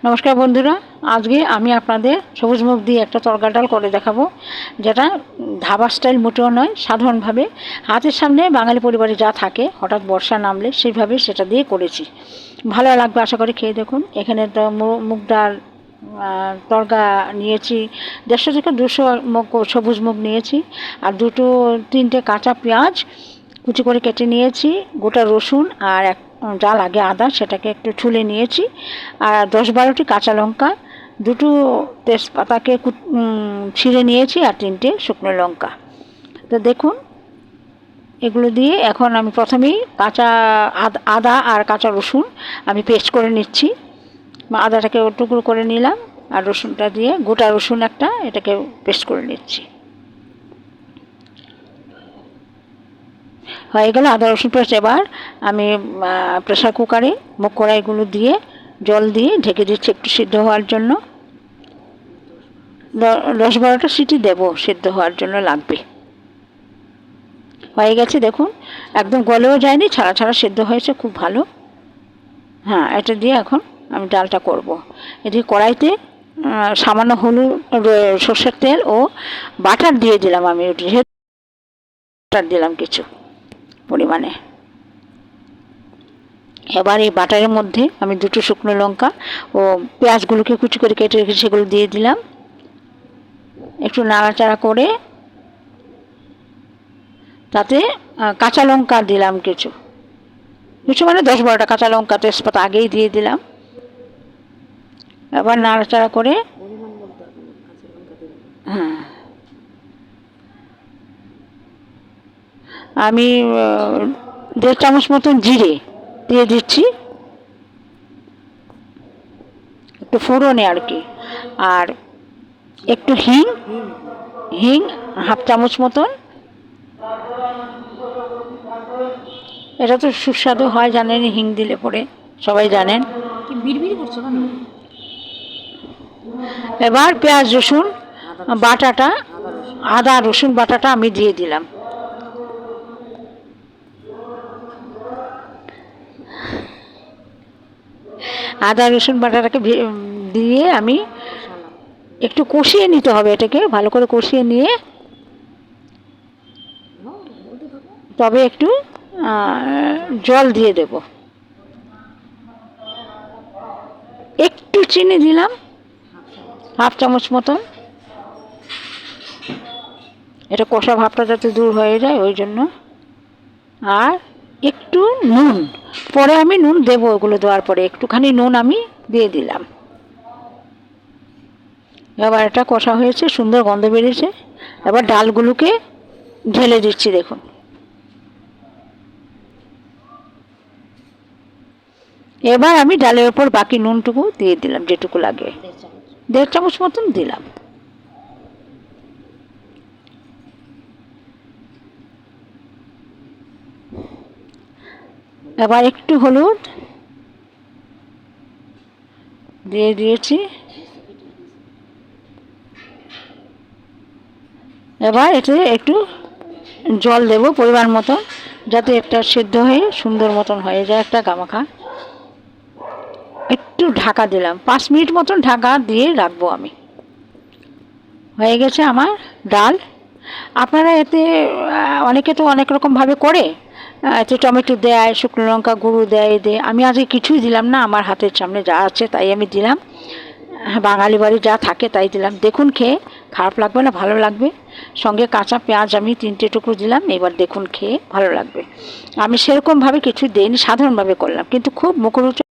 নমস্কার বন্ধুরা, আজকে আমি আপনাদের সবুজ মুগ দিয়ে একটা তরকা ডাল করে দেখাবো, যেটা ধাবা স্টাইল মোটেও নয়। সাধারণভাবে হাতের সামনে বাঙালি পরিবারে যা থাকে, হঠাৎ বর্ষা নামলে সেইভাবে সেটা দিয়ে করেছি। ভালো লাগবে আশা করি, খেয়ে দেখুন। এখানে তো মুগ ডাল তরকা নিয়েছি, 150 থেকে 200 মুগ সবুজ মুগ নিয়েছি, আর তিনটে কাঁচা পেঁয়াজ কুচি করে কেটে নিয়েছি, গোটা রসুন আর যা লাগে আদা সেটাকে একটু ছুলে নিয়েছি, আর 10-12টি কাঁচা লঙ্কা, দুটো তেজপাতাকে ছিঁড়ে নিয়েছি, আর 3টে শুকনো লঙ্কা। তো দেখুন, এগুলো দিয়ে এখন আমি প্রথমেই আদা আর কাঁচা রসুন আমি পেস্ট করে নিচ্ছি। আদাটাকে টুকরো করে নিলাম, আর রসুনটা দিয়ে, গোটা রসুন একটা, এটাকে পেস্ট করে নিচ্ছি। হয়ে গেল আদা রসুন পেস্ট। এবার আমি প্রেসার কুকারে মুগ কড়াইগুলো দিয়ে জল দিয়ে ঢেকে দিচ্ছি একটু সিদ্ধ হওয়ার জন্য। 10-12টা সিটি দেবো, সিদ্ধ হওয়ার জন্য লাগবে। হয়ে গেছে দেখুন, একদম গলেও যায়নি, ছাড়া ছাড়া সিদ্ধ হয়েছে, খুব ভালো। হ্যাঁ, এটা দিয়ে এখন আমি ডালটা করব। এদিকে কড়াইতে সামান্য হলুদ, সর্ষের তেল ও বাটার দিয়ে দিলাম। আমি বাটার দিলাম কিছু পরিমাণে। এবার এই বাটারের মধ্যে আমি 2টো শুকনো লঙ্কা ও পেঁয়াজগুলোকে কুচি করে কেটে রেখে সেগুলো দিয়ে দিলাম। একটু নাড়াচাড়া করে তাতে কাঁচা লঙ্কা দিলাম কিছু মানে 10-12টা কাঁচা লঙ্কা, তেজপাতা আগেই দিয়ে দিলাম। এবার নাড়াচাড়া করে আমি 1.5 চামচ মতন জিরে দিয়ে দিচ্ছি, একটু ফোড়নে আর কি, আর একটু হিং 1/2 চামচ মতন। এটা তো সুস্বাদু হয়, জানেন, হিং দিলে পরে সবাই জানেন। এবার পেঁয়াজ রসুন বাটাটা, আদা রসুন বাটাটা আমি দিয়ে দিলাম। আদা রসুন বাটাটাকে দিয়ে আমি একটু কষিয়ে নিতে হবে, এটাকে ভালো করে কষিয়ে নিয়ে তবে একটু জল দিয়ে দেব। একটু চিনি দিলাম, 1/2 চামচ মতন। এটা কষা ভাবটা যাতে দূর হয়ে যায় ওই জন্য। আর একটু নুন, পরে আমি নুন দেবো, ওগুলো দেওয়ার পরে একটুখানি নুন আমি দিয়ে দিলাম। এবার এটা কষা হয়েছে, সুন্দর গন্ধ বেরিয়েছে। এবার ডালগুলোকে ঢেলে দিচ্ছি, দেখুন। এবার আমি ডালের ওপর বাকি নুনটুকু দিয়ে দিলাম, যেটুকু লাগে, 1.5 চামচ মতন দিলাম। এবার একটু হলুদ দিয়ে দিয়েছি। এবার এতে একটু জল দেব পরিমাণ মতন, যাতে একটা সেদ্ধ হয়ে সুন্দর মতন হয়ে যায়, একটা গামাখা। একটু ঢাকা দিলাম, 5 মিনিট মতন ঢাকা দিয়ে রাখবো আমি। হয়ে গেছে আমার ডাল। আপনারা এতে অনেকে তো অনেক রকমভাবে করে, এতে টমেটো দেয়, শুকনো লঙ্কা গুঁড়ো দেয়, আমি আজকে কিছুই দিলাম না, আমার হাতের সামনে যা আছে তাই আমি দিলাম। বাঙালি বাড়ি যা থাকে তাই দিলাম। দেখুন, খেয়ে খারাপ লাগবে না, ভালো লাগবে। সঙ্গে কাঁচা পেঁয়াজ আমি 3টে টুকরো দিলাম। এবার দেখুন, খেয়ে ভালো লাগবে। আমি সেরকমভাবে কিছু দিইনি, সাধারণভাবে করলাম, কিন্তু খুব মুখরোচক।